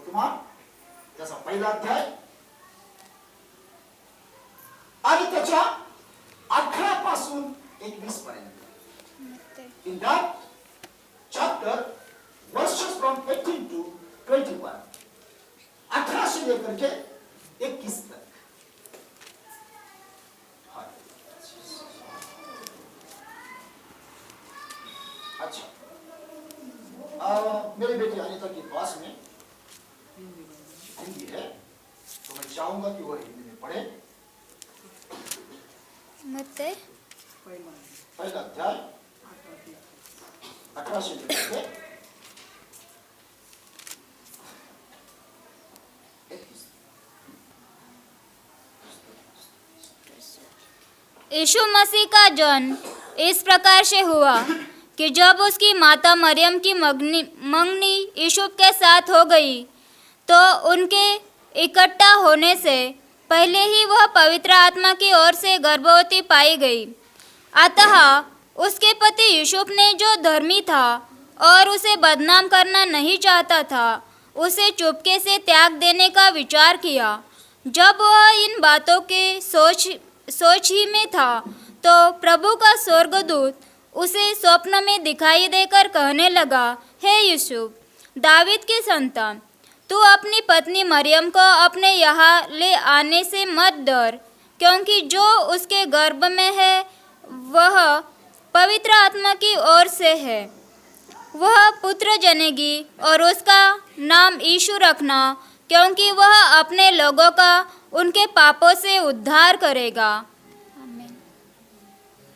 वर्तमान त्याचा पहिला अध्याय आणि त्याच्या 18 पासून 21 पर्यंत. In that chapter verses from 18 to 21, 18 से लेकर के 21 तक. अच्छा, मेरी बेटी अनिता के पास में हिंदी है, तो मैं चाहूंगा कि वो हिंदी में पढ़े. मत्ते पहला अध्याय 18 से लेकर 21. यीशु मसीह का जन्म इस प्रकार से हुआ कि जब उसकी माता मरियम की मंगनी यूसुफ के साथ हो गई, तो उनके इकट्ठा होने से पहले ही वह पवित्र आत्मा की ओर से गर्भवती पाई गई. अतः उसके पति यूसुफ ने, जो धर्मी था और उसे बदनाम करना नहीं चाहता था, उसे चुपके से त्याग देने का विचार किया. जब वह इन बातों के सोच ही में था, तो प्रभु का स्वर्गदूत उसे स्वप्न में दिखाई देकर कहने लगा, हे यूसुफ, दावीद की संतान, तू अपनी पत्नी मरियम को अपने यहाँ ले आने से मत डर, क्योंकि जो उसके गर्भ में है वह पवित्र आत्मा की ओर से है. वह पुत्र जनेगी और उसका नाम यीशु रखना, क्योंकि वह अपने लोगों का उनके पापों से उद्धार करेगा.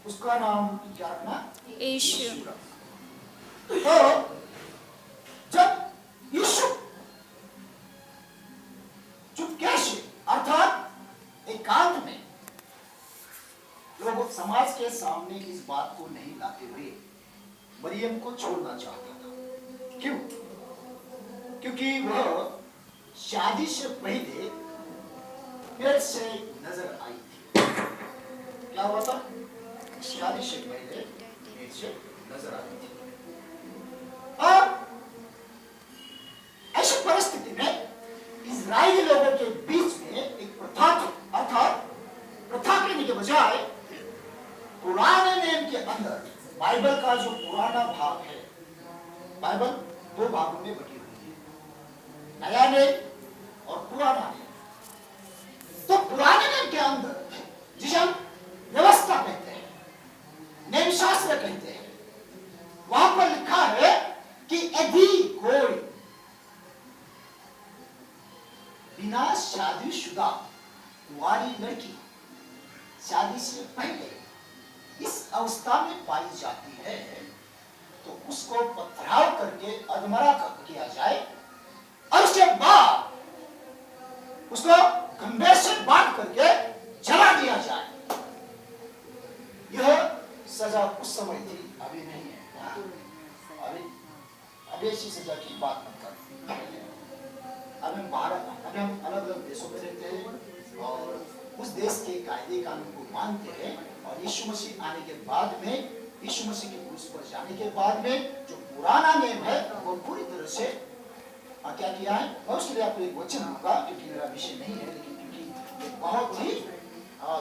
उसका नाम क्या रखना? यीशु. तो जब यीशु चुपके से अर्थात एकांत में लोग समाज के सामने इस बात को नहीं लाते हुए मरियम को छोड़ना चाहता था. क्यों? क्योंकि वह शादी से पहले पेट से नजर आई थी. क्या हुआ था? शादी से पहले पेट से नजर आई थी. और ऐसी परिस्थिति में इजरायली लोगों के बीच में एक प्रथा थी, अर्थात प्रथा करने के बजाय पुराने नियम के अंदर बाइबल का जो पुराना भाग है, बाइबल 2 भागों में बटी हुई है, नया नियम और पुराना नियम. तो पुराने नियम के अंदर जिसे हम व्यवस्था कहते हैं, नियम शास्त्र कहते हैं, वहां पर लिखा है कि यदि कोई बिना शादीशुदा कुंवारी लड़की शादी से पहले इस अवस्था में पाई जाती है, तो उसको पथराव करके अधमरा किया जाए और उसके बाद उसको खंबे से बांध करके जला दिया जाए. यह सजा उस समय थी, अभी नहीं है. अभी ऐसी सजा की बात मत कर. अभी हम अलग अलग देशों में रहते हैं और उस देश के कायदे कानून को मानते हैं, और यीशु मसीह आने के बाद में, यीशु मसीह के क्रूस पर जाने के बाद में जो पुराना नियम है वो पूरी तरह से क्या किया है. मैं उसके लिए आपको एक वचन दूंगा, क्योंकि मेरा विषय नहीं है, लेकिन क्योंकि एक बहुत ही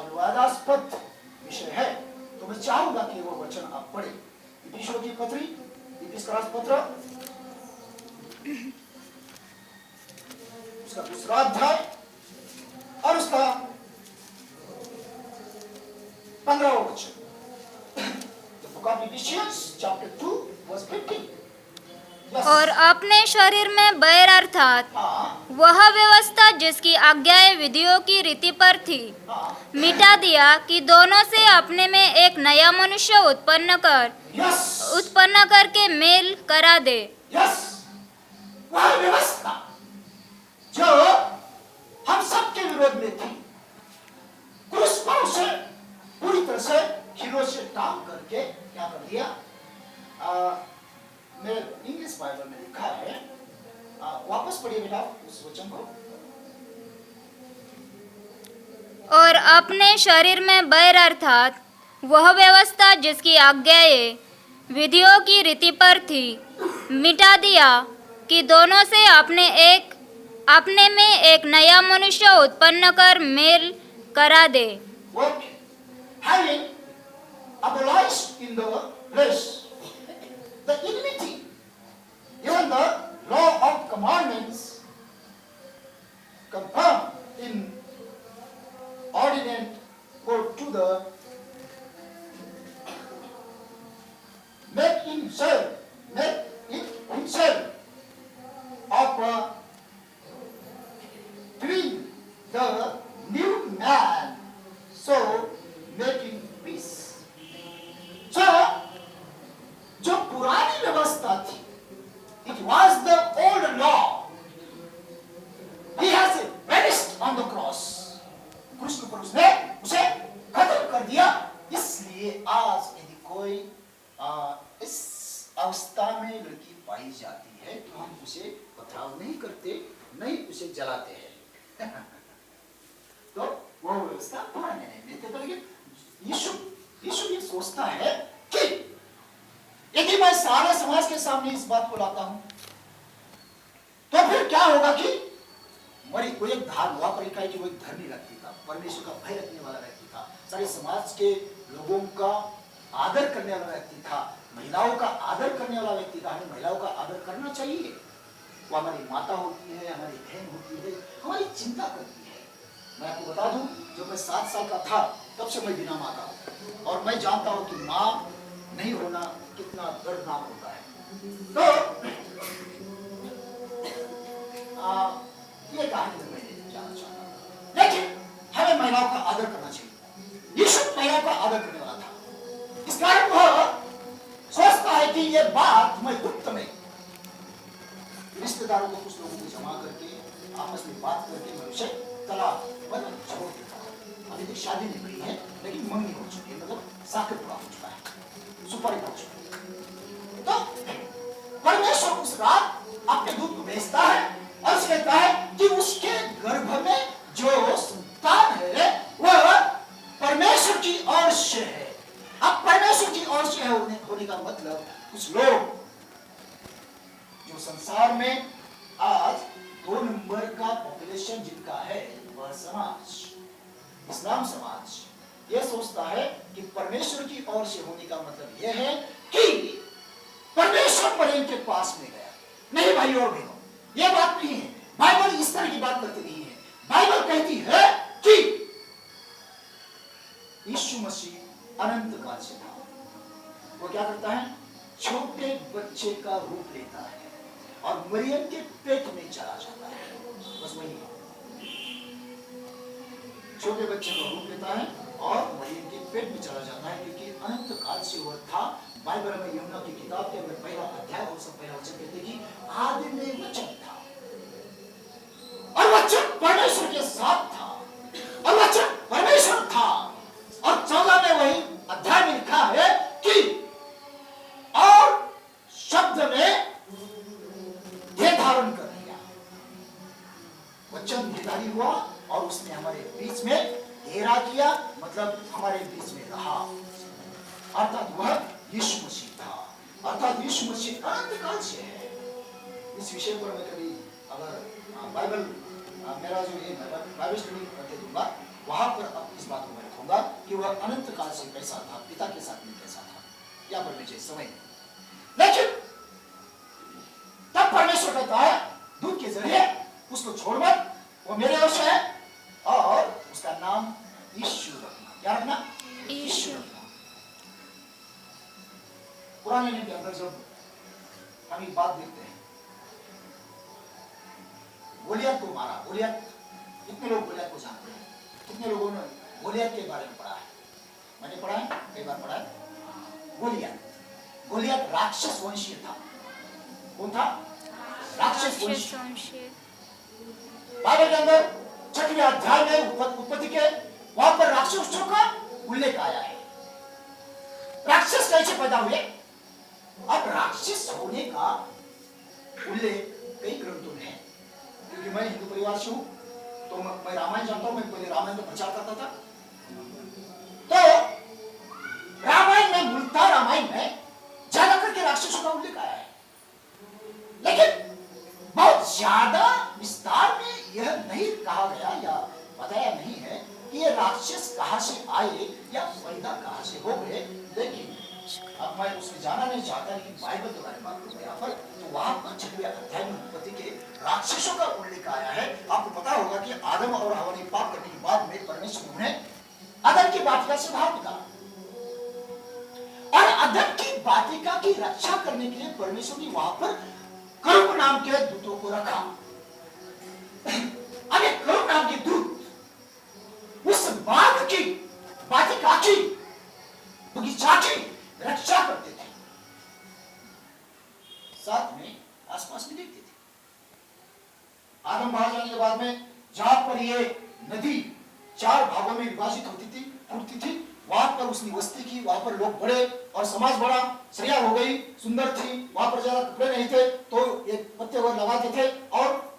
विवादास्पद विषय है, तो मैं चाहूंगा कि वो वचन आप पढ़े. इफिसियों की पत्री, इफिसियों पत्र, उसका 2रा अध्याय और उसका 15वां वचन. The book of Ephesians chapter 2 verse 15. और अपने शरीर में बैर अर्थात वह व्यवस्था जिसकी आज्ञाएं विधियों की रीति पर थी, मिटा दिया कि दोनों से अपने में एक नया मनुष्य उत्पन्न करके मेल करा दे. वह व्यवस्था जो हम सबके विरोध में थी, क्रूस पर उसे पूरी तरह से खीलों से टांग करके क्या कर दिया. मेरे इंग्लिश बाइबल में लिखा है, वापस पढ़िए बेटा उस वचन को. और अपने शरीर में बैर अर्थात वह व्यवस्था जिसकी आज्ञाएं विधियों की रीति पर थी, मिटा दिया कि दोनों से अपने एक अपने में एक नया मनुष्य उत्पन्न कर मेल करा दे, Okay. Having abolished in the flesh the enmity, even the law of commandments confirmed in ordinate court to the make it himself of clean the new man, so making peace. So जो पुरानी व्यवस्था थी, it was the old law. He has vanished on the cross. क्रूस के ऊपर उसने उसे खत्म कर दिया. इसलिए आज यदि कोई इस अवस्था में लड़की पाई जाती है तो हम उसे पथराव नहीं करते, नहीं उसे जलाते हैं. तो वो व्यवस्था पुराने नहीं थे. लेकिन यीशु ये सोचता है कि यदि मैं सारे समाज के सामने इस बात को लाता हूं तो फिर क्या होगा कि वो एक वहां पर लिखा है कि वो एक धर्मी व्यक्ति था, परमेश्वर का भय रखने वाला व्यक्ति था, सारे समाज के लोगों का आदर करने वाला व्यक्ति था, महिलाओं का आदर करने वाला व्यक्ति था. हमें महिलाओं का आदर करना चाहिए. वो हमारी माता होती है, हमारी बहन होती है, हमारी चिंता करती है. मैं आपको बता दूं, जब मैं 7 साल का था तब से मैं बिना माँ का हूं और मैं जानता हूं कि माँ नहीं होना कितना दर्दनाक होता है. तो ये कहानी मैं जानना चाहता हूं. लेकिन हमें महिलाओं का आदर करना चाहिए. यीशु महिलाओं का आदर करने वाला था. इस कारण वह सोचता है कि ये बात मैं गुप्त में रिश्तेदारों को, कुछ लोगों को जमा करके आपस में बात करके मैं उसे तलाक छोड़ देता हूं. अभी तक शादी नहीं हुई है लेकिन मंगनी हो चुकी है, मतलब साकर पूरा हो चुका है, सुपारी हो चुकी है. तो परमेश्वर उस रात अपने दूत को भेजता है और उसे कहता है कि उसके गर्भ में जो संतान है वह परमेश्वर की ओर से है. अब परमेश्वर की ओर से होने का मतलब कुछ लोग जो संसार में आज 2 नंबर का पॉपुलेशन जिनका है वह समाज, इस्लाम समाज, यह सोचता है कि परमेश्वर की ओर से होने का मतलब यह है कि परमेश्वर मरियम के पास में गया. नहीं भाई और बहनों, यह बात नहीं है. बाइबल इस तरह की बात करती नहीं है. बाइबल कहती है कि यीशु मसीह अनंत काल से था. वो क्या करता है? छोटे बच्चे का रूप लेता है और मरियम के पेट में चला जाता है. बस वही छोटे बच्चे का रूप लेता है और मरियम के पेट में चला जाता है, क्योंकि अनंत काल से वह था. बाइबल में यमुना की किताब के अंदर पहला अध्याय और सब पहला वचन कहते कि आदि में वचन था और वचन परमेश्वर के साथ था और वचन परमेश्वर था. और 14 में वही अध्याय में लिखा है कि और शब्द ने देह धारण कर लिया. वचन देहधारी हुआ और उसने हमारे बीच में डेरा किया, मतलब हमारे बीच में रहा. अर्थात वह यीशु मसीह था. अर्थात यीशु मसीह अनंत काल से है. इस विषय पर मैं कभी अगर बाइबल मेरा जो ये बाइबल स्टडी करके दूंगा वहां पर अब इस बात को मैं रखूंगा कि वह अनंत काल से कैसा था, पिता के साथ में कैसा था, या पर मुझे समय. लेकिन तब परमेश्वर कहता है दूत के जरिए उसको छोड़ मत, वो मेरे ओर से है और उसका नाम यीशु रखना. क्या रखना? यीशु रखना. पुराने नियम के अंदर जब हम एक बात देखते हैं, गोलियत को मारा. गोलियत, कितने लोग गोलियत को जानते हैं? कितने लोगों ने गोलियत के बारे में पढ़ा है? मैंने पढ़ा है, कई बार पढ़ा है. गोलियत राक्षस वंशीय था. कौन था? राक्षस वंशीय. बाइबल के अंदर 6वें अध्याय में उत्पत्ति के वहां पर राक्षसों का उल्लेख आया है. राक्षस कैसे पैदा हुए? अब राक्षस होने का उल्लेख कई ग्रंथों में है. क्योंकि मैं हिंदू परिवार से हूं तो मैं रामायण जानता हूं. मैं पहले रामायण का प्रचार करता था. तो रामायण में, मूलतः रामायण में ज्यादा करके राक्षसों का उल्लेख आया है, लेकिन बहुत ज्यादा विस्तार नहीं कहा गया या बताया नहीं है कि ये राक्षस कहां से आए या पैदा कहां से हो गए, लेकिन अब मैं उसमें जाना नहीं चाहता, लेकिन बाइबल के बारे में बात करूं यहाँ पर, तो वहां पर 6वें अध्याय में उत्पत्ति के राक्षसों का उल्लेख आया है। आपको पता होगा कि आदम और हवा ने पाप करने के बाद में परमेश्वर ने अदन की वाटिका से बाहर निकाला, और अदन की वाटिका की रक्षा करने के लिए परमेश्वर ने वहां पर करूब नाम के दूतों को रखा। अब एक करूब नाम के दूत उस बाग की वाटिका की बगीचा की रक्षा करते थे, साथ में आसपास में देखते थे। आदम बाहर जाने के बाद में जहां पर ये नदी 4 भागों में विभाजित होती थी, टूटती थी, वहां पर उसने बस्ती की, वहां पर लोग बढ़े और समाज बढ़ा, सरिया हो गई, सुंदर थी, वहां पर ज्यादा कपड़े नहीं थे तो एक पत्ते वगैरह लगाते थे और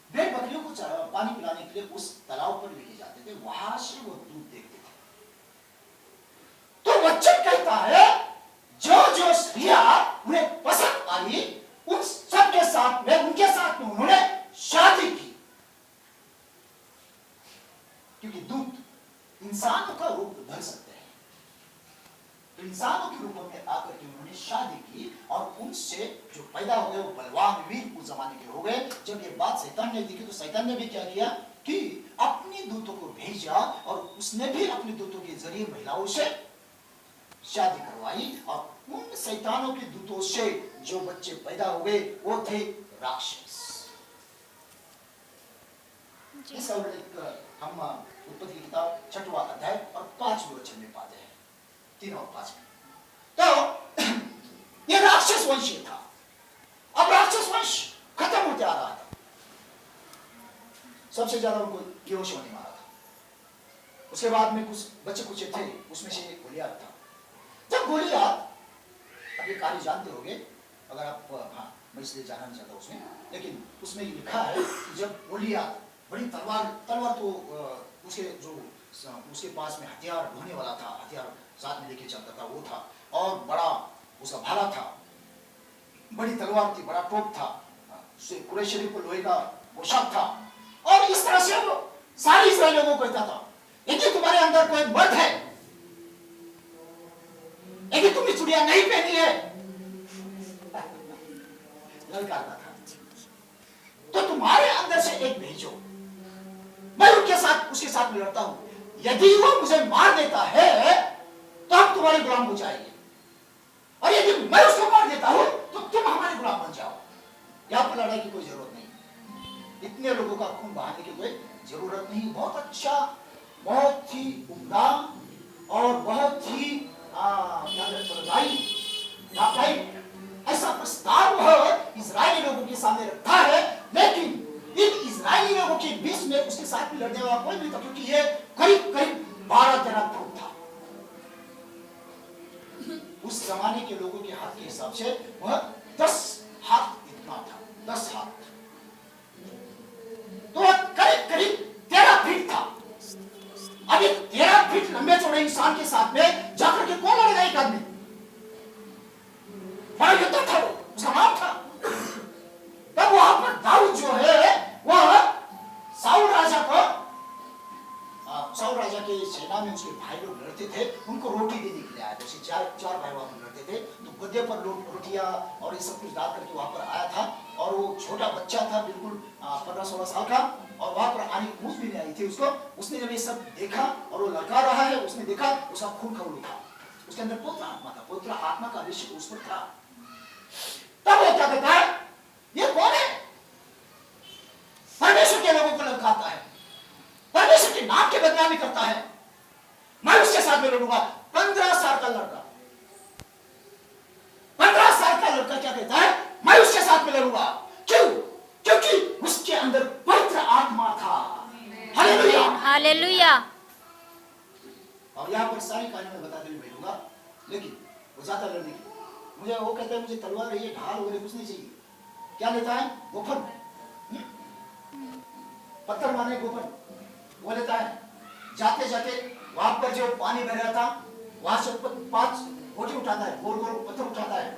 भेड़ बकरियों को पानी पिलाने के लिए उस तालाब पर लेके जाते थे। वहां से वो दूध देखते थे। तो वचन कहता है जो जो स्त्रियां उन्हें पसंद आई उन सब के साथ में, उनके साथ में उन्होंने शादी की, क्योंकि दूत इंसानों का रूप धर सकते हैं। तो इंसानों के रूप में आकर के उन्होंने शादी की और उनसे जो पैदा हो गए वो बलवान वीर उस जमाने के हो गए। जब ये बात शैतान ने देखी तो शैतान ने भी क्या किया कि अपने दूतों को भेजा और उसने भी अपने दूतों के जरिए महिलाओं से शादी करवाई, और उन शैतानों के दूतों से जो बच्चे पैदा हो गए वो थे राक्षस। इसका उल्लेख हम उत्पत्ति की किताब 6वां अध्याय और 5वें वचन में पाते हैं, 3 और 5 में। तो ये राक्षस वंश था। अब राक्षस वंश खत्म होते आ रहा था। सबसे ज्यादा उनको यहोशू ने मारा था। उसके बाद में कुछ बच्चे कुछ थे, उसमें से एक गोलियत था। जब गोलियत, अब ये कहानी जानते होंगे, अगर आप, हाँ मैं इसलिए जाना नहीं चाहता उसमें, लेकिन उसमें लिखा है कि जब गोलियत बड़ी तलवार तो उसके पास में हथियार ढोने वाला था, हथियार साथ में लेके चलता था, वो था, और बड़ा उसका भाला था, बड़ी तलवार थी, बड़ा टोप था, कुरैश शरीफ को लोहे का पोशाक था, और इस तरह से वो सारे इस्राएलियों को कहता था यदि तुम्हारे अंदर कोई मर्द है, यदि तुमने चुड़िया नहीं पहनी है, ललकारता था, तो तुम्हारे अंदर से एक भेजो, मैं उसके साथ में लड़ता हूं, यदि वो मुझे मार देता है तो हम तुम्हारे गुलाम हो जाएंगे, और यदि मैं उसको मार देता हूं तो तुम हमारे गुलाम बन जाओ। यहां पर लड़ाई की कोई जरूरत नहीं, इतने लोगों का खून बहाने की कोई जरूरत नहीं। बहुत अच्छा, बहुत ही उम्दा और बहुत ही ऐसा प्रस्ताव इजरायली लोगों के सामने रखा है, लेकिन इन इजरायली लोगों के बीच में उसके साथ भी लड़ने वाला कोई नहीं था, क्योंकि ये करीब 12-13 फुट था। उस जमाने के लोगों के हाथ के हिसाब से वह 10 हाथ इतना था, 10 हाथ, तो वह करीब 13 फीट था। अब ये 13 फीट लंबे चौड़े इंसान के साथ में जाकर के कौन लड़ेगा? एक आदमी। बड़ा योद्धा था वो, उसका नाम था। तब वहां पर दाऊद जो है वह साउल राजा के सेना में उसके भाई लोग लड़ते थे, उनको रोटी देने के लिए आए थे। चार भाई वहां पर लड़ते थे, तो गद्दे पर रोटियां और ये सब कुछ डाल करके वहां पर आया था, और वो छोटा बच्चा था, बिल्कुल 15-16 साल का, और वहां पर आने की भी नहीं आई थी उसको। उसने जब ये सब देखा और वो लड़का रहा है, उसने देखा उसका खून खौल उठा, उसके अंदर पवित्र आत्मा था, पवित्र आत्मा का अभिषेक उस पर था। तब वो क्या कहता है, ये कौन है? परमेश्वर के लोगों को ललकारता है, परमेश्वर के नाम के बदनामी करता है, मैं उसके साथ में लड़ूंगा। 15 साल का लड़का, 15 साल का लड़का क्या कहता है, मैं उसके साथ में लड़ूंगा। क्यों? क्योंकि उसके अंदर पवित्र आत्मा था। Hallelujah, hallelujah. और यहाँ पर सारी कहानी में बताते हुए भेजूंगा, लेकिन वो जाता लड़ने की, मुझे वो कहता है मुझे तलवार ये ढाल वगैरह कुछ नहीं चाहिए। क्या लेता है? गोफन, पत्थर मारने गोफन वो लेता है। जाते जाते वहां पर जो पानी बह रहा था वहां से 5 गोटी उठाता है, गोल गोल पत्थर उठाता है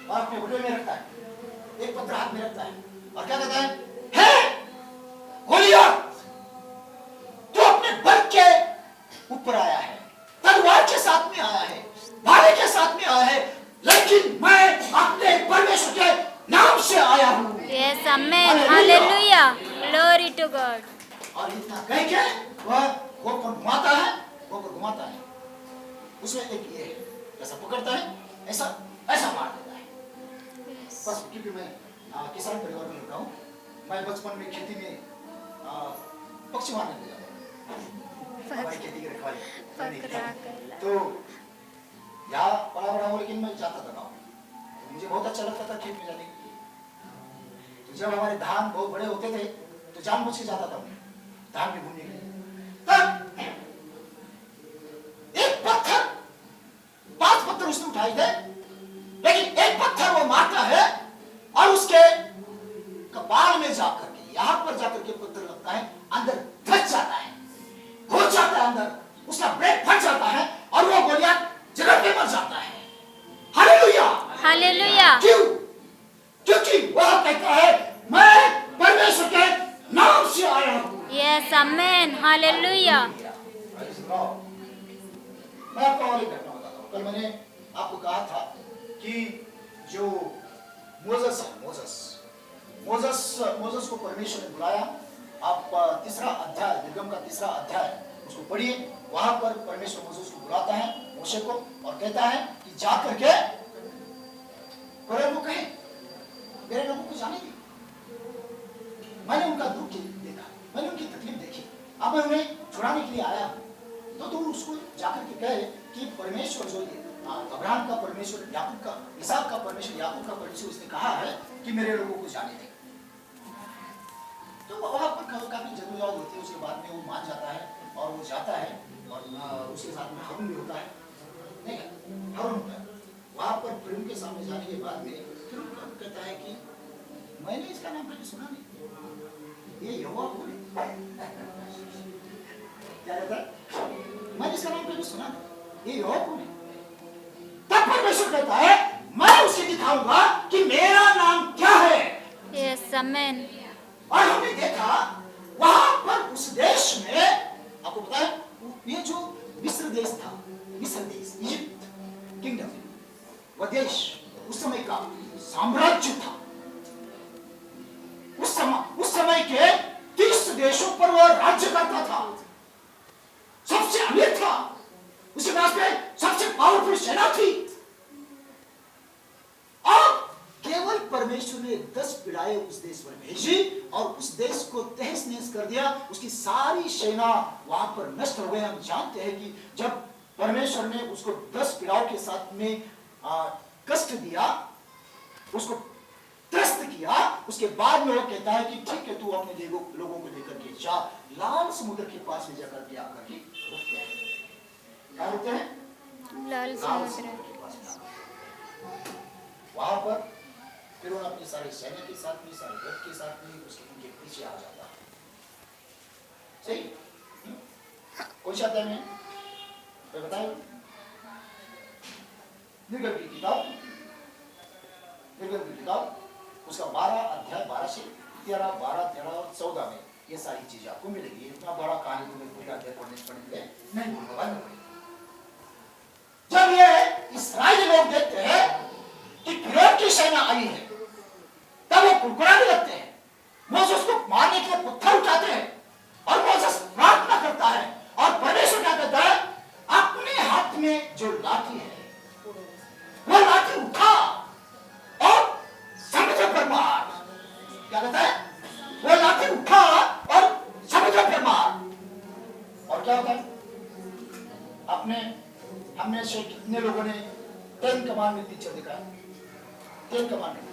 और अपने घुटने में रखता है, एक पत्थर हाथ में रखता है और क्या कहता है, हे Yes, amen. Hallelujah. Glory to God. और इतना कह के वह को घुमाता है, वो को घुमाता है, उसमें एक ये ऐसा पकड़ता है, ऐसा ऐसा मार देता है। बस क्योंकि मैं किसान परिवार में रहा हूँ, मैं बचपन में खेती में पक्षी मारने ले जाता हूँ, हमारी खेती की रखवाली। तो यहाँ बड़ा बड़ा हो, लेकिन मैं जाता था गाँव, मुझे बहुत अच्छा लगता था खेत में जाने के लिए। तो जब हमारे धान बहुत बड़े होते थे तो जानबूझ के जाता था धान में घूमने के लिए। तब एक पत्थर, 5 पत्थर उसने उठाए थे, लेकिन एक पत्थर वो मारता है और उसके कपाल में जाकर के, यहां पर जाकर के पत्थर लगता है, अंदर फंस जाता है, घुस जाता है अंदर, उसका ब्रेक फट जाता है और वो गोलियात जगह पे मर जाता है। Hallelujah, hallelujah. क्यों? क्योंकि वह कहता है मैं परमेश्वर के नाम से आया हूं। Yes, amen. Hallelujah. मैं आपको और एक घटना बताता हूँ। कल मैंने आपको कहा था कि जो मोसेस है, मोसेस को परमेश्वर ने बुलाया। आप 3 अध्याय, निर्गम का 3 अध्याय उसको पढ़िए। वहां पर परमेश्वर मोसेस को बुलाता है, मूसा को, और कहता है कि जा करके फरोह को कहे मेरे लोगों को जाने दी। मैंने उनका दुख देखा, मैंने उनकी तकलीफ देखी, अब मैं उन्हें छुड़ाने के लिए आया। तो तू उसको जाकर के कहे कि परमेश्वर जो अब्राहम का परमेश्वर, याकूब का, इसहाक का परमेश्वर, याकूब का परमेश्वर उसने कहा है कि मेरे लोगों को जाने दे। तो वहां पर काफी जदोजहद होती है, उसके बाद में वो मान जाता है और वो जाता है, और उसके साथ में हारून भी होता है, नहीं हारून होता है। वहां पर फिर उनके सामने जाने के बाद में फिर उनका कहता है कि मैंने इसका नाम कभी सुना नहीं, ये यहोवा कौन है? क्या कहता है? मैंने इसका नाम कभी सुना नहीं, ये यहोवा कौन है? तब परमेश्वर कहता है मैं उसे दिखाऊंगा कि मेरा नाम क्या है। Yes, amen. और हमने देखा वहां पर उस देश में, आपको पता है ये जो मिस्र देश था, मिस्र देश, इजिप्ट किंगडम, वह देश उस समय का साम्राज्य था। उस समय के 30 देशों पर वह राज्य करता था, सबसे अमीर था, उसके पास में सबसे पावरफुल सेना थी। और केवल परमेश्वर ने 10 पीड़ाएं उस देश पर भेजी और उस देश को तहस नहस कर दिया, उसकी सारी सेना वहां पर नष्ट हो गई। हम जानते हैं कि जब परमेश्वर ने उसको 10 पीड़ाओं के साथ में कष्ट दिया, उसको त्रस्त किया, उसके बाद में वो कहता है कि ठीक है तू अपने लोगों को लेकर के जा, लाल समुद्र के पास में जाकर के आकर के रुकते हैं। क्या रुकते हैं? लाल समुद्र के पास में। वहां पर फिर वो अपनी सारी सेना के साथ में, सारे रथ के साथ में उनके पीछे आ जाता है। सही? कौन सा अध्याय में तो बताइए? निर्गम की किताब उसका 12 अध्याय 12 से 13, 12, 13 और 14 में ये सारी चीजें आपको मिलेगी। इतना बड़ा कहानी तुम्हें पूरा अध्याय पढ़ने नहीं बोलूंगा, बाद में पढ़ेंगे। जब ये इस्राएली लोग देखते हैं कि फिरौन की सेना आई है, तब वो कुड़कुड़ाने लगते हैं। मोसेस को मारने के लिए पत्थर उठाते हैं और मोसेस प्रार्थना करता है और परमेश्वर क्या कहता है, अपने हाथ में जो लाठी है वो लाठी उठा और समुद्र पर मार। क्या कहता है? वो लाठी उठा और समुद्र पर मार। और क्या होता है? हमने से कितने लोगों ने 10 कमांडमेंट पिक्चर देखा है? 10 कमांडमेंट।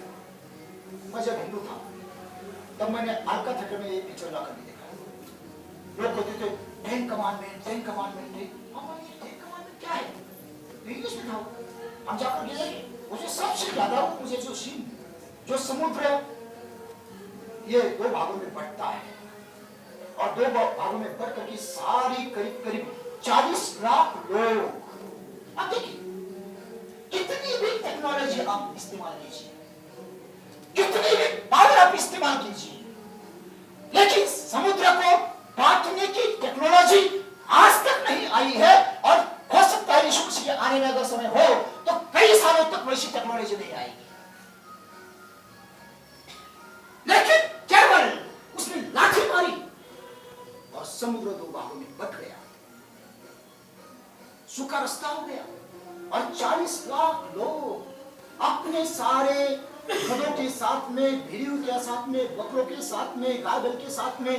मैं जब हिंदू था तब मैंने अलका थिएटर में ये पिक्चर ला कर देखा। लोग कहते थे 10 कमांडमेंट, 10 कमांडमेंट। 10 कमांडमेंट क्या है? इंग्लिश में था। हम जाकर के देखें, मुझे सबसे ज्यादा मुझे जो सीन, जो समुद्र ये 2 भागों में बंटता है और 2 भागों में बंट करके सारी करीब 40 लाख लोग, आप देखिए कितनी भी टेक्नोलॉजी आप इस्तेमाल कीजिए, कितनी भी पावर आप इस्तेमाल कीजिए, लेकिन समुद्र को बांटने की टेक्नोलॉजी आज तक नहीं आई है। और हो सकता है यीशु मसीह के आने में अगर समय हो तो कई सालों तक वैसी टेक्नोलॉजी नहीं आएगी। सूखा रास्ता हो गया और 40 लाख लोग अपने सारे गधों के साथ में, भेड़ियों के साथ में, बकरों के साथ में, गाय बैल के साथ में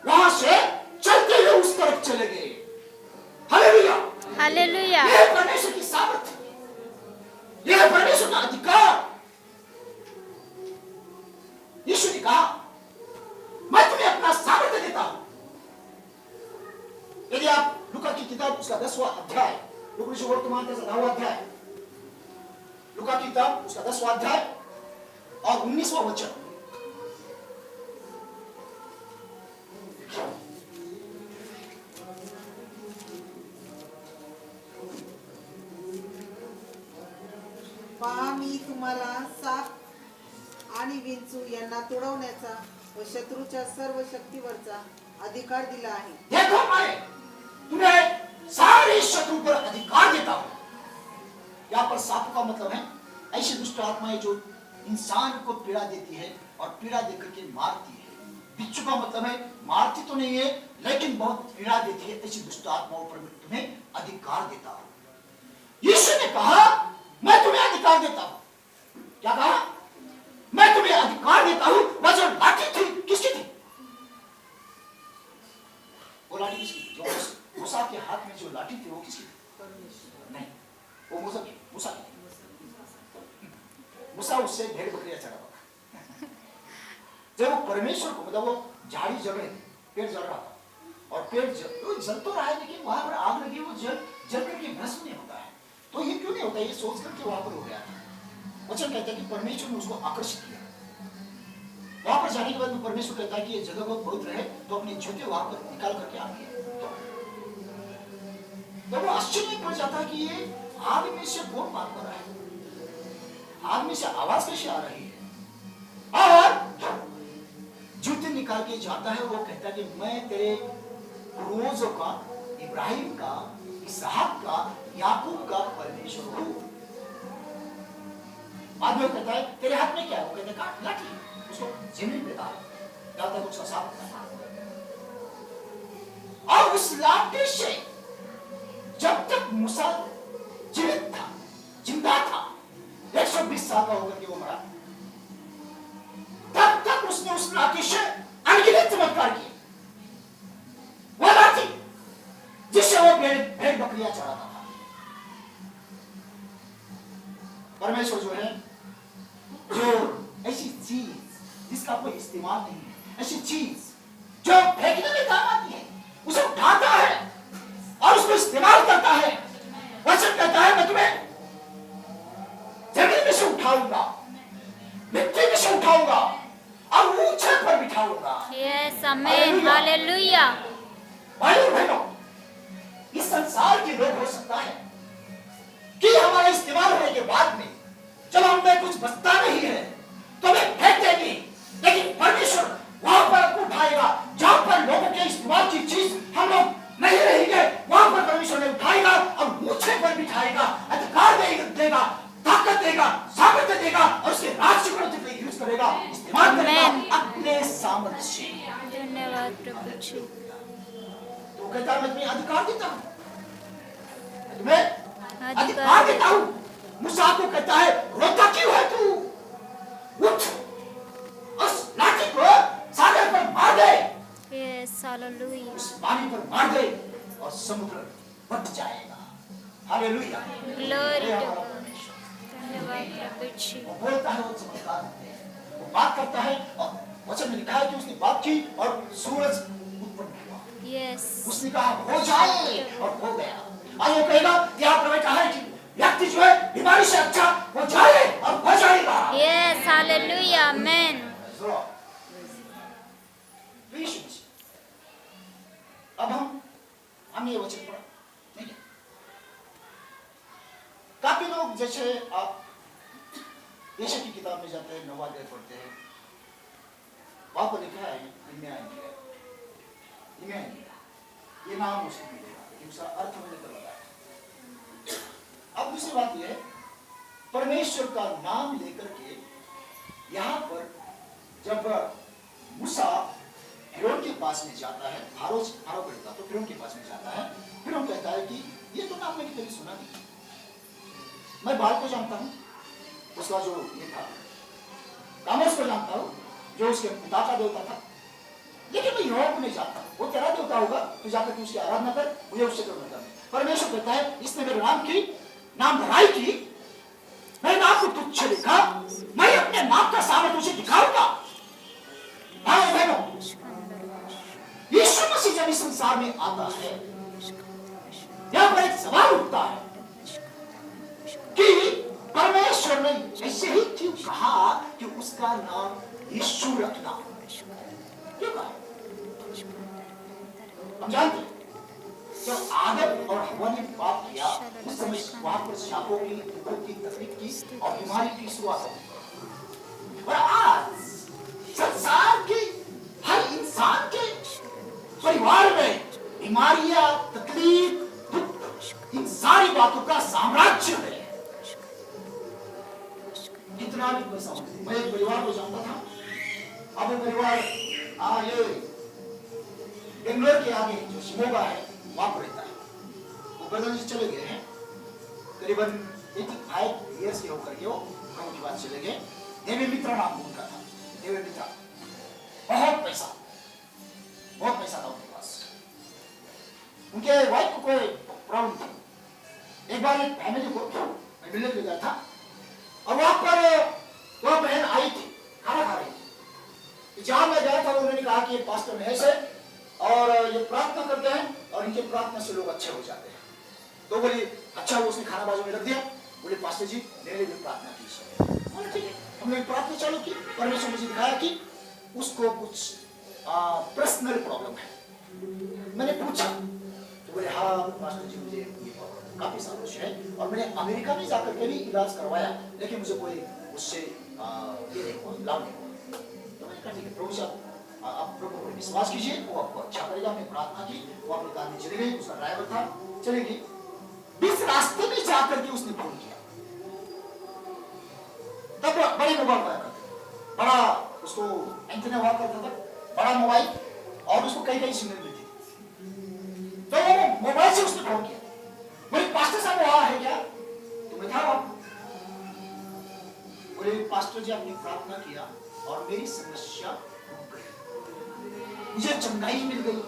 वहां से चलते हुए उस तरफ चले गए। Hallelujah, hallelujah. यह परमेश्वर की सामर्थ्य, यह परमेश्वर का अधिकार। यीशु ने कहा मैं तुम्हें अपना सामर्थ्य देता हूं। यदि आप लूका की किताब उसका 10वां अध्याय, लूका यीशु वर्तमान का 10वां अध्याय, लूका की किताब उसका 10वां अध्याय और 19वां वचन, पहा मी तुम्हाला साप आणि विंचू यांना तुडवण्याचा व शत्रूच्या सर्व शक्तीवरचा अधिकार दिला आहे। देखो मैं तुम्हें सारे शत्रु पर अधिकार देता हूं। यहाँ पर साप का मतलब है ऐसी दुष्ट आत्माएं जो इंसान को पीड़ा देती है और पीड़ा देकर के मारती है। बिच्छू का मतलब है मारती तो नहीं है लेकिन बहुत पीड़ा देती है। ऐसी दुष्ट आत्माओं पर मैं तुम्हें अधिकार देता हूं। यीशु ने कहा मैं तुम्हें अधिकार देता हूं। क्या कहा? मैं तुम्हें अधिकार देता हूं। वह जो लाठी थी किसकी थी? वो लाठी किसकी थी? जो मूसा के हाथ में जो लाठी थी वो किसकी थी? नहीं, वो मूसा की मूसा उससे भेड़ बकरियां चढ़ा था। जब वो परमेश्वर को, मतलब वो झाड़ी जल रही थी, पेड़ जल रहा था और पेड़ जल तो रहा है लेकिन वहां पर आग लगी, वो जल करके भस्म नहीं होता है। तो ये क्यों नहीं होता? ये सोच करके वहां पर हो गया था। वचन कहता है कि परमेश्वर ने उसको आकर्षित किया। वहां पर जाने के बाद परमेश्वर कहता है कि ये जगह बहुत पवित्र है, तो अपने जूते वहां पर निकाल करके आ गए। तो वो आश्चर्य पड़ जाता है कि ये आग में से कौन बात कर रहा है, आग में से आवाज कैसे आ रही है। और जूते निकाल के जाता है, वो कहता है कि मैं तेरे पूर्वजों का, इब्राहिम का, इसहाक का, याकूब का परमेश्वर हूं। बाद में कहता है तेरे हाथ में क्या है? वो कहते हैं लाठी। उसको जमीन पे डालता है, उसका साफ होता है। और उस लाठी से जब तक मूसा जीवित था, जिंदा था, 120 साल का होकर के वो मरा, तब तक उसने उस लाठी से अनगिनत चमत्कार किए। वो लाठी जिससे वो भेड़ बकरियां चढ़ाता था। परमेश्वर जो है, जो ऐसी चीज जिसका कोई इस्तेमाल नहीं है, ऐसी चीज जो फेंकने में काम आती है, उसे उठाता है और उसको इस्तेमाल करता है। वचन कहता है मैं तुम्हें जमीन में से उठाऊंगा, मिट्टी में से उठाऊंगा और ऊंचे पर बिठाऊंगा। यस, आमीन, हालेलुया। भाइयों बहनों, इस संसार के लोग हो सकता है कि हमारा इस्तेमाल होने के बाद में जब हमें कुछ बचता नहीं है तो हमें फेंक देंगे, लेकिन परमेश्वर वहां पर उठाएगा जहां पर लोगों के इस्तेमाल की चीज हम लोग नहीं रहेंगे, वहां पर परमेश्वर ने उठाएगा और ऊंचे पर बिठाएगा, अधिकार देगा, ताकत देगा, सामर्थ्य देगा और उसके राज्य को यूज करेगा, इस्तेमाल करेगा अपने सामर्थ्य से। धन्यवाद प्रभु जी। तो कहता है मैं तुम्हें अधिकार देता हूं, मैं तुम्हें अधिकार देता हूं। मूसा को कहता है रोता क्यों है तू? उठ, उस लाठी को सागर पर मार दे। Yes, hallelujah. उस पानी पर मार दे और समुद्र बंद जाएगा। Hallelujah, glory to God. धन्यवाद प्रभु जी। वो बोलता है, वो चमत्कार होते हैं, वो बात करता है और वचन में लिखा है कि उसने बात की और सूरज उत्पन्न हुआ। यस, उसने कहा हो जाए और हो गया। आज वो कहेगा यहाँ पर कहा है कि व्यक्ति जो है बीमारी से अच्छा हो जाए और हो जाएगा। यस, हालेलुया, आमीन। अब हम ये वचन पढ़ा, ठीक है? काफी लोग जैसे आप यशायाह की किताब में जाते हैं, 9वां अध्याय पढ़ते हैं, वहां पर लिखा है ये नाम उसको मिलेगा, उसका अर्थ मैंने तो बताया। अब दूसरी बात यह है, परमेश्वर का नाम लेकर के यहाँ पर जब मूसा फिरौन के पास में जाता है, फारो पड़ता तो फिरौन के पास में जाता है, फिर हम कहता है कि ये तो नाम मैंने कभी सुना नहीं। मैं बाल को जानता हूँ, उसका जो ये था कामोस को जानता हूँ, जो उसके पिता का देवता था, लेकिन मैं यहोवा को नहीं जानता। वो तेरा देवता होगा, तो जाकर तू उसकी आराधना कर, मुझे उससे कोई मतलब नहीं। परमेश्वर कहता है इसने मेरे नाम भराई की, मैंने नाम को तुच्छ लिखा, मैं अपने नाम का सामने तुझे दिखाऊंगा। भाइयों बहनों, यीशु मसीह जब इस संसार में आता है, यहां पर एक सवाल उठता है कि परमेश्वर ने ऐसे ही क्यों कहा कि उसका नाम यीशु रखना? क्यों कहा? हम जानते हैं जब आदम और हव्वा ने पाप किया, उस समय वहां पर शापों की, दुखों की, तकलीफ की और बीमारी की शुरुआत हुई। और आज संसार के हर इंसान के परिवार में बीमारियां, तकलीफ, दुख, इन सारी बातों का साम्राज्य है। कितना भी पैसा हो, मैं एक परिवार को जानता था, अब वो परिवार ये बेंगलोर के आगे जो शिमोगा है वहां पर रहता है। वो ब्रदर जी चले गए हैं, करीबन 85 ईयर्स के होकर के वो प्रभु की बात चले गए। देवी मित्रा नाम उनका था, देवी मित्रा। बहुत पैसा था उनके पास। उनके वाइफ को कोई प्रॉब्लम थी। एक बार एक फैमिली को मैं मिलने के लिए गया था और वहां पर वो बहन आई थी, खाना खा रही थी। जहां मैं गया था उन्होंने कहा कि ये पास्टर महेश है और ये प्रार्थना करते हैं और इनके प्रार्थना से लोग अच्छे हो जाते हैं। तो बोली अच्छा, वो उसने खाना बाजू में रख दिया। बोले पास्टर जी मेरे लिए प्रार्थना कीजिए। बोले ठीक है। हमने प्रार्थना चालू की। परमेश्वर मुझे दिखाया कि उसको कुछ पर्सनल प्रॉब्लम है। मैंने पूछा तो बोले हाँ पास्टर जी मुझे ये काफी समस्या है और मैंने अमेरिका में जाकर के भी इलाज करवाया, लेकिन मुझे कोई उससे ये नहीं हुआ, लाभ नहीं हुआ। तो मैंने कहा ठीक है प्रभु साहब आप प्रभु पर विश्वास कीजिए, वो आपको अच्छा करेगा। हमने प्रार्थना की, वो अपने कार में चली गई, उसका ड्राइवर था, चली गई। इस रास्ते में जाकर के उसने फोन किया। तब बड़े मोबाइल हुआ करते, बड़ा उसको एंटीना हुआ करता था, बड़ा मोबाइल, और उसको कई कई सिग्नल मिलती थी। तो वो मोबाइल से उसने फोन किया, बोले पास्टर साहब वहां है क्या? तो मैं था वहां। बोले पास्टर जी आपने प्रार्थना किया और मेरी समस्या रुक गई, मुझे चंगाई मिल गई।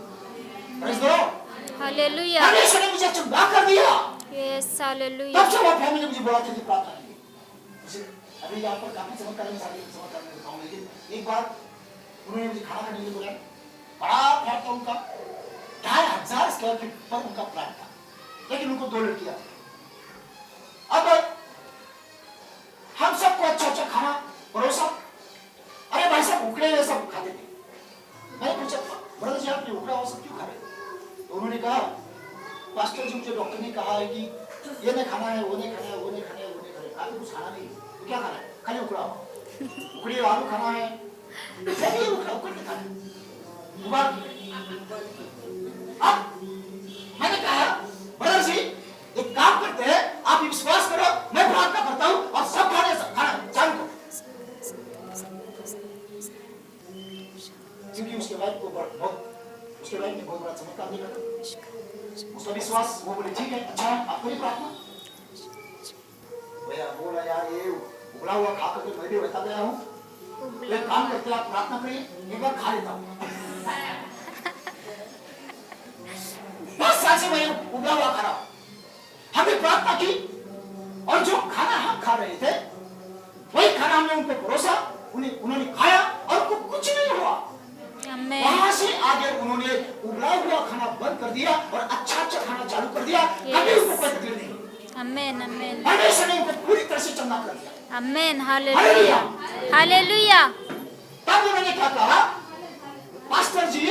प्रेज़ द लॉर्ड, हालेलुया, परमेश्वर ने मुझे चंगा कर दिया। Yes hallelujah. तब से वो फैमिली मुझे बुलाते थे प्रार्थना के लिए। अभी यहाँ पर काफी चमत्कार है, सारे चमत्कार मैं बताऊंगा। लेकिन एक बार उन्होंने मुझे खाना खाने के लिए बुलाया। बड़ा फ्लैट था उनका, 2500 स्क्वायर फीट पर उनका फ्लैट था, लेकिन उनको 2 लड़कियां थी। अब हम सबको अच्छा अच्छा खाना परोसा। अरे भाई साहब उखड़े हुए सब खाते थे। मैं पूछा ब्रदर जी आपने उखड़ा हुआ सब क्यों खा रहे? तो उन्होंने कहा पास्टर जी मुझे डॉक्टर ने कहा है कि ये नहीं खाना है, वो नहीं खाना है, वो नहीं खाना है, वो नहीं खाना है। आपको कुछ खाना नहीं, तो क्या खाना है? खाली उखड़ा हुआ, उखड़ी आलू खाना है, सभी उखड़ के खाना है। अब मैंने कहा ब्रदर जी एक काम करते हैं, आप विश्वास करो, मैं प्रार्थना करता हूँ और सब खाना चालू करो। क्योंकि उसके वाइफ ने बहुत बड़ा चमत्कार देखा था। उसका विश्वास, वो बोले ठीक है अच्छा आप करिए प्रार्थना। भैया बोला यार ये उबला हुआ खा करके मैं भी बैठा गया हूँ, एक काम करते हैं आप प्रार्थना करिए, एक बार खा लेता हूँ। 5 साल से मैं उबला हुआ खा रहा हूँ। हमने प्रार्थना की और जो खाना हम खा रहे थे वही खाना हमने उनको परोसा, उन्होंने खाया और उनको कुछ नहीं हुआ। वहां से आगे उन्होंने उबला हुआ खाना बंद कर दिया और अच्छा अच्छा खाना चालू कर दिया। कभी उनको कोई तकलीफ नहीं हुई। आमेन आमेन, परमेश्वर ने उनको पूरी तरह से चंगा कर दिया। Amen hallelujah hallelujah. तब उन्होंने क्या कहा पास्टर जी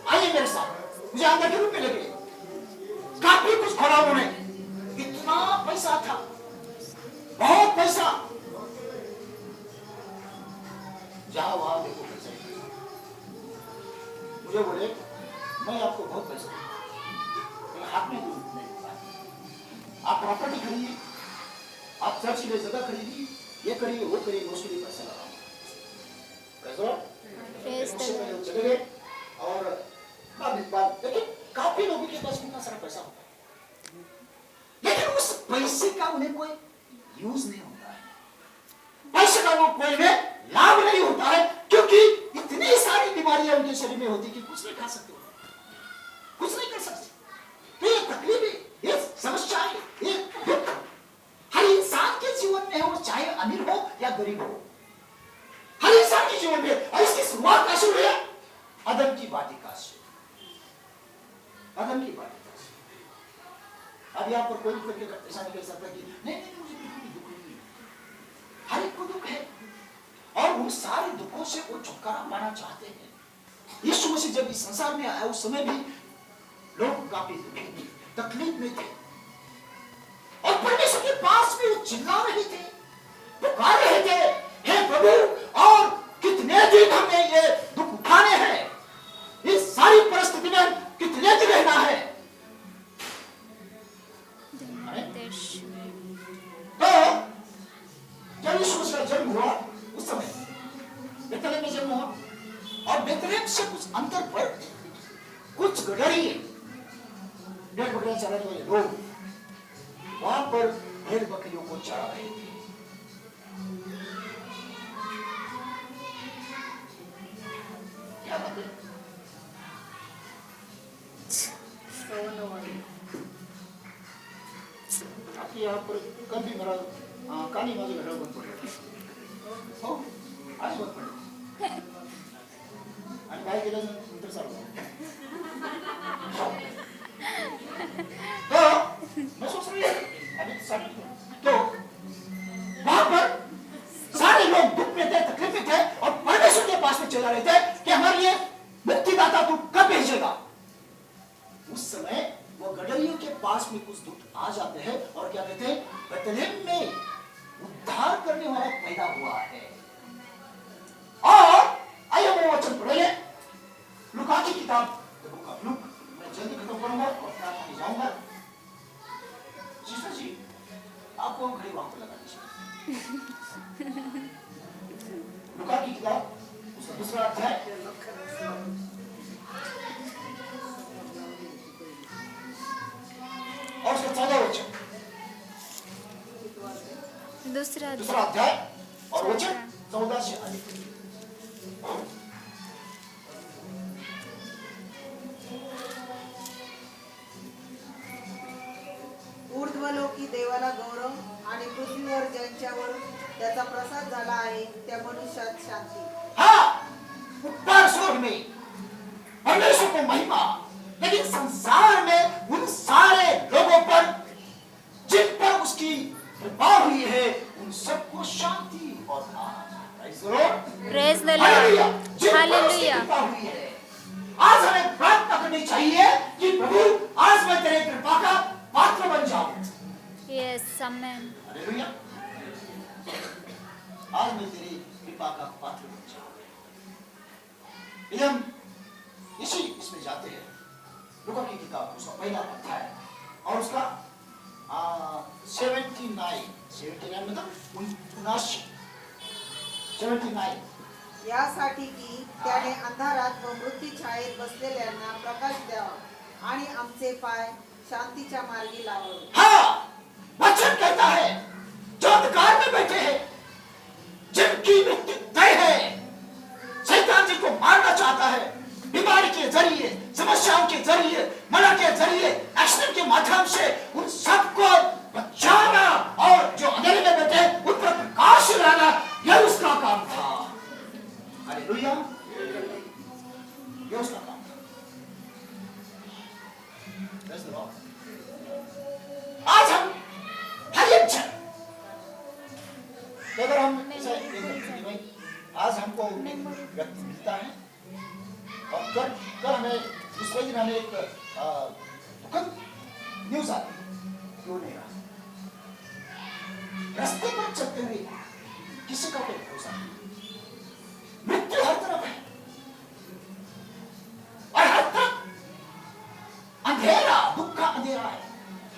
आइए मेरे साथ। मुझे अंदर के रूम में ले गए, काफी कुछ खोला उन्होंने, इतना पैसा था, बहुत पैसा, जहां वहां देखो पैसा। मुझे बोले मैं आपको बहुत पैसा दूंगा, हाथ में दूंगा, आप प्रॉपर्टी खरीदिए, आप चर्च के लिए जगह खरीदिए, ये करिए वो करिए, उसके लिए पैसा लगाऊंगा। Praise the उससे पहले Lord. वो चले गए और बाद लेकिन काफी लोगों के पास इतना सारा पैसा होता है, लेकिन उस पैसे का उन्हें कोई यूज नहीं होता है, पैसे का वो कोई में लाभ नहीं होता है, क्योंकि इतनी सारी बीमारियां उनके शरीर में होती कि कुछ नहीं खा सकते, कुछ नहीं कर सकते। तो ये तकलीफें, ये समस्याएं, ये दुख हर इंसान के जीवन में है, वो चाहे अमीर हो या गरीब हो, हर इंसान के जीवन में। और इसकी शुरुआत कैसे हुई है? आदम की वाटिका से, आदम की वाटिका से। अब यहाँ पर कोई करके ऐसा नहीं कह सकता कि नहीं नहीं मुझे दुख नहीं, हर एक को दुख है और उन सारे दुखों से वो छुटकारा पाना चाहते हैं। यीशु मसीह जब इस संसार में आया उस समय भी लोग काफी दुखी थे, तकलीफ में थे और परमेश्वर के पास भी वो चिल्ला रहे थे, पुकार रहे थे, हे प्रभु और कितने दिन हमें ये दुख उठाने हैं, इस सारी परिस्थिति में कितने दिन रहना है। तो जब यीशु मसीह का जन्म हुआ उस समय बेतलेहम में जन्म हुआ और बेतलेहम से कुछ अंतर पर कुछ गडरिये भेड़ बकरियां चराने वाले लोग वहां पर भेड़ बकरियों को चरा रहे थे। क्या बात है? आपके यहाँ पर कल भी मेरा कानी माझे घड्याळ बंद पडलं हो, आज बंद पडलं आणि काय केलं नंतर चालू तो मैं सोच रही अभी तो वहां पर सारे लोग दुख में थे, तकलीफ में थे और परमेश्वर के पास में चला रहे थे कि हमारे लिए मुक्तिदाता तू कब भेजेगा। उस समय वो गडरियों के पास में कुछ दूत आ जाते हैं और क्या कहते हैं, बेतलेहम में उद्धार करने वाला पैदा हुआ है। और आइए वो वचन पढ़ेंगे लूका की किताब, लूक, मैं जल्दी खत्म करूंगा और प्रार्थना में जाऊंगा। जीसस जी आपको घड़ी वहां पर लगा दीजिए। लूका की किताब उसका दूसरा अध्याय और उसका 14 वचन, दूसरा अध्याय और वचन 14 से अधिक। ऊर्ध्वलोकी देवाला गौरव आणि पृथ्वीवर ज्यांच्यावर त्याचा प्रसाद झाला आहे त्या मनुष्यात शांती। हाँ, ऊपर स्वर्ग में परमेश्वर को महिमा, लेकिन संसार में उन सारे लोगों पर जिन पर उसकी कृपा हुई है उन सबको शांति और प्रेज द लॉर्ड, हालेलुया। आज हमें प्रार्थना करनी चाहिए कि प्रभु आज मैं तेरे कृपा का पात्र बन जाऊं। Yes, amen. हालेलुया। आज मैं तेरी कृपा का पात्र बन जाऊं। हम इसमें जाते हैं लूका की किताब उसका पहला अध्याय और उसका 79 मतलब 79 यासाठी की त्याने अंधारात व मृत्यू छायेत बसलेल्यांना प्रकाश द्यावा आणि आमचे पाय शांतीच्या मार्गी लावावे। हाँ, वचन कहता है जो अंधकार में बैठे हैं, जिनकी मृत्यु तय है, शैतान जिनको मारना चाहता है बीमारी के जरिए, समस्याओं के जरिए, मरण के जरिए, एक्सीडेंट के माध्यम से उन सबको बचाना और जो अंधेरे में बैठे उन पर प्रकाश लाना, यह उसका काम था। हालेलुया, यह उसका काम था। आज हम हर एक क्षण अगर हम आज हमको व्यक्ति मिलता है और कल हमें दूसरे दिन हमें एक दुखद न्यूज आती है, क्यों नहीं रहा रास्ते पर चलते हुए किसी का कोई भरोसा नहीं, मृत्यु हर तरफ है और हर तरफ अंधेरा, दुख का अंधेरा है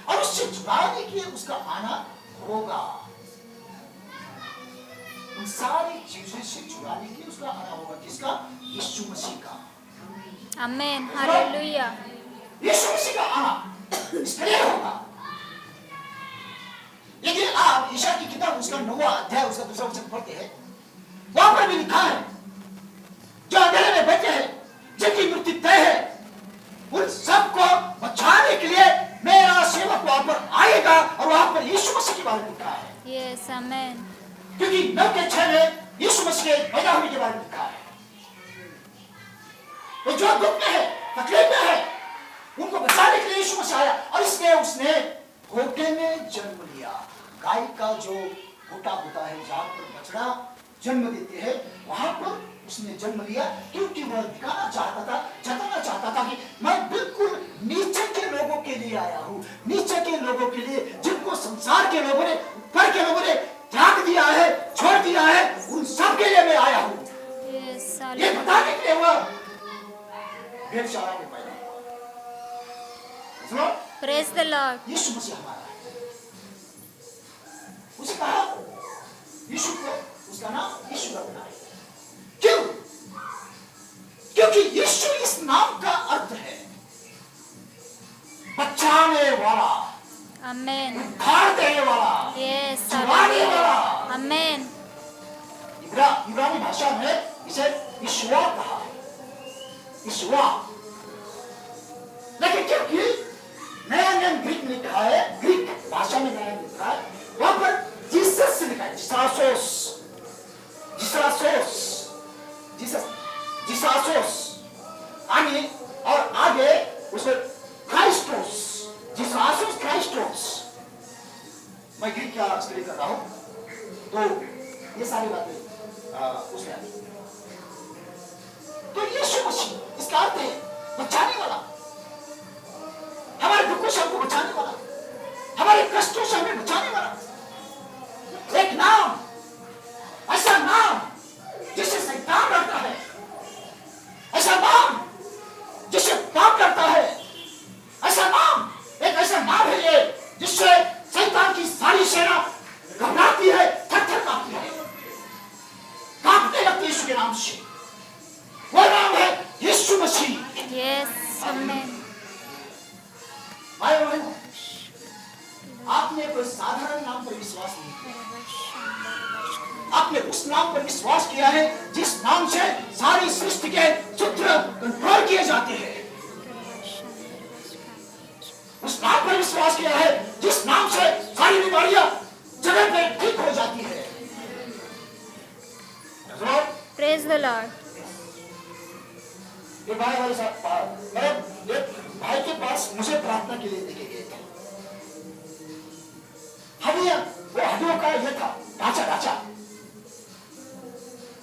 और उससे छुड़ाने के लिए उसका आना होगा। उन सारी चीजों से छुड़ाने के लिए उसका आना होगा। किसका? यीशु मसीह का। आमेन, हालेलुया। यीशु मसीह का आना इसलिए होगा। यदि आप ईशा की किताब उसका 9वां अध्याय उसका 2रा वचन पढ़ते हैं, वहां पर भी लिखा है जो अंधेरे में बैठे हैं, जिनकी मृत्यु तय है, उन सबको बचाने के लिए मेरा सेवक वहां पर आएगा। और वहां पर यीशु मसीह के बारे में लिखा है। यस, आमेन। क्योंकि 9:6 में यीशु मसीह के पैदा होने के बारे में लिखा है। वो जो दुख में है, तकलीफ में है, उनको बचाने के लिए यीशु मसीह आया। और इसलिए उसने घोटे में जन्म लिया। गाय का जो घोटा होता है जहां पर बछड़ा जन्म देते हैं, वहां पर उसने जन्म लिया। क्योंकि वह दिखाना चाहता था, जताना चाहता था कि मैं बिल्कुल नीचे के लोगों के लिए आया हूं। नीचे के लोगों के लिए, जिनको संसार के लोगों ने, ऊपर के लोगों ने त्याग दिया है, छोड़ दिया है, उन सब के लिए मैं आया हूं। ये बताने के लिए वह भेड़शाला में पैदा हुआ। Praise the lord. Yeshu Masih हमारा है। उसे कहा यीशु को, उसका नाम यीशु रखना है। क्यों? क्योंकि यीशु इस नाम का अर्थ है बचाने वाला, आमेन, उद्धार देने वाला, यस, छुड़ाने वाला। आमेन, इब्रानी भाषा में इसे यीशुआ कहा है, यीशुआ। लेकिन क्योंकि नया नियम ग्रीक में लिखा है, ग्रीक भाषा में नया लिखा है, वहां पर जीसस लिखा है, जिसासोस, जिसासोस, जीसस, जिसासोस। आगे और आगे उसमें क्राइस्टोस, जिसासोस क्राइस्टोस। मैं ग्रीक का स्टडी कर रहा हूं, तो ये सारी बातें उसमें आ गई। तो यीशु मसीह इसका अर्थ है बचाने वाला, हमारे दुखों से हमको बचाने वाला, हमारे कष्टों से हमें बचाने वाला। एक नाम, ऐसा नाम जिससे शैतान डरता है, ऐसा नाम जिससे पाप डरता है, ऐसा नाम, एक ऐसा नाम है ये जिससे शैतान की सारी सेना घबराती है, थर-थर कांपती है, कांपने लगती है यीशु के नाम से। वो नाम है यीशु मसीह। यस, आमेन। भाई बहन, आपने कोई साधारण नाम पर विश्वास नहीं किया, आपने उस नाम पर विश्वास किया है जिस नाम से सारी सृष्टि के सूत्र कंट्रोल किए जाते हैं। उस नाम पर विश्वास किया है जिस नाम से सारी बीमारियां जगह पे ठीक हो जाती है। Praise the Lord. ये भाई हमारे साथ, मैं एक भाई के पास मुझे प्रार्थना के लिए लेके गए थे। वो हड्डियों का ये था ढांचा,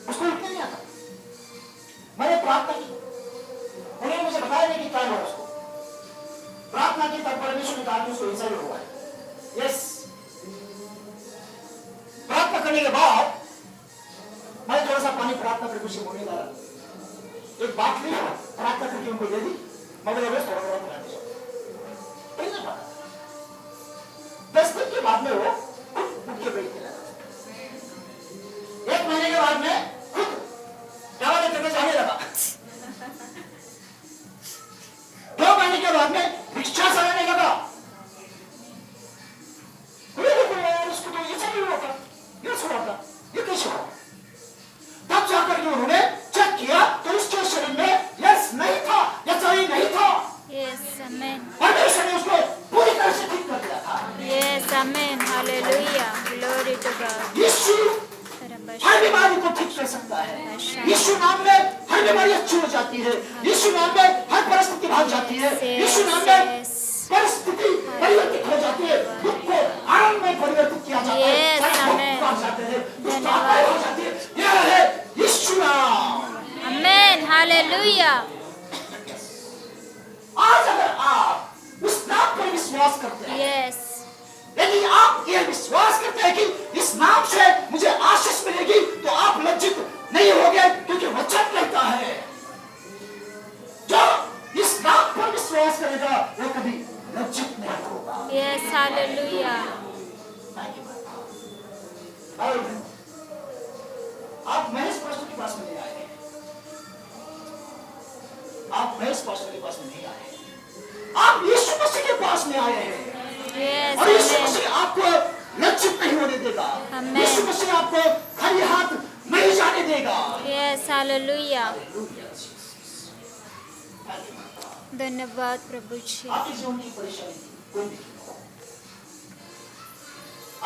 उसको उठने नहीं आता। मैंने प्रार्थना की, उन्होंने मुझे बताया नहीं कि क्या हुआ उसको। प्रार्थना की तब परमेश्वर ने कहा कि उसको इंसल्ट हुआ है। यस, प्रार्थना करने के बाद मैं थोड़ा सा पानी प्रार्थना करके उसे मुंह में डाला, एक बात ली, प्रार्थना करके उनको दे दी, मगर थोड़ा थोड़ा पिला दिया। नहीं पता 10 दिन के बाद में वो उठ के बैठ गया। 1 महीने के बाद में खुद दवा लेकर जाने लगा। 2 महीने के बाद में रिक्शा चलाने लगा। उसको तो ऐसा नहीं हुआ था, ये छोड़ा था, ये कैसे हुआ? तब जाकर के उन्होंने चेक किया तो उसके शरीर में यस नहीं था, यस नहीं था। यस, आमेन। परमेश्वर ने उसको पूरी तरह से ठीक कर दिया था। Yes, amen, hallelujah, glory to God. Yeshu हर बीमारी को ठीक कर सकता है। यीशु नाम में हर बीमारी अच्छी हो जाती है। यीशु नाम में हर परिस्थिति भाग जाती है। यीशु नाम में परिस्थिति परिवर्तित हो जाती है। दुख को आनंद में परिवर्तित किया जाता है। दुष्ट आत्माएं हो जाती है। यह है यीशु नाम। आमेन, हालेलुया। आज अगर आप उस नाम पर विश्वास करते हैं, यस, यदि आप यह विश्वास करते हैं कि इस नाम से मुझे आशीष मिलेगी, तो आप लज्जित नहीं होंगे, क्योंकि वचन कहता है जो इस नाम पर विश्वास करेगा वो कभी लज्जित नहीं होगा। Yes, hallelujah. आपको लज्जित नहीं होने देगा। Amen. यीशु मसीह आपको खाली हाथ नहीं जाने देगा। Yes hallelujah. Hallelujah, Jesus. Thank you, my God. धन्यवाद प्रभु जी। आपके जीवन की परेशानी कोई नहीं हो।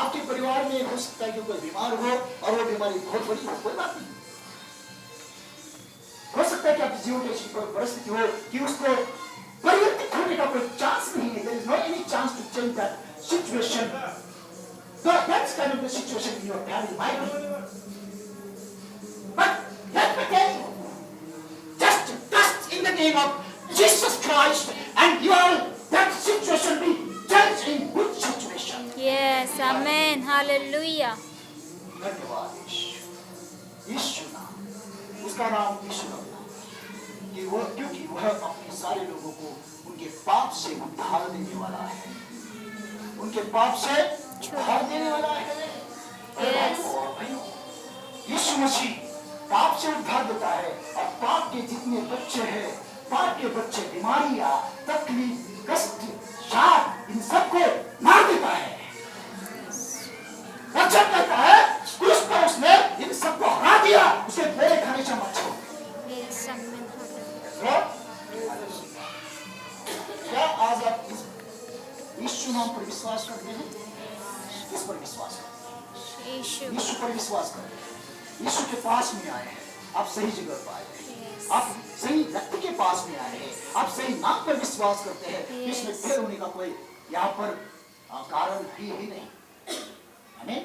आपके परिवार में हो सकता है कि कोई बीमार हो और वो बीमारी बहुत बड़ी हो, कोई बात नहीं। हो सकता है कि आपके जीवन की ऐसी कोई परिस्थिति हो कि उसको परिवर्तित होने का कोई चांस नहीं है। There is no any chance to change that situation. So that's kind of the situation in your family might be. But let me tell you, just trust in the name of Jesus Christ and your that situation be judged in good situation. Yes amen hallelujah. धन्यवाद यीशु। यीशु नाम, उसका नाम यीशु नाम कि वह क्योंकि वह अपने सारे लोगों को उनके पाप से उद्धार देने वाला है, उनके पाप से उद्धार देने वाला है। और भाइयों, यीशु मसीह पाप से उद्धार देता है और पाप के जितने बच्चे हैं, पाप के बच्चे बीमारियां, तकलीफ, कष्ट, शाप इन सबको मार देता है। रक्षा करता है, क्रूस पर उसने इन सबको हरा दिया, उसे मेरे खाने से मत छोड़। यस आमेन क्या आज आप इस यीशु नाम पर विश्वास करते हैं? किस पर विश्वास करते हैं? यीशु। यीशु पर विश्वास करते हैं। यीशु के पास में आए हैं, आप सही जगह पर आए हैं, आप सही व्यक्ति के पास में आए हैं, आप सही नाम पर विश्वास करते हैं। इसमें फेल होने का कोई यहाँ पर कारण ही नहीं। आमीन।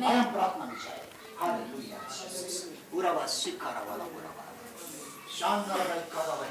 हम प्रार्थना में जाए। हालेलुया। पूरा वाला शिकारा वाला पूरा वाला शानदार का वाला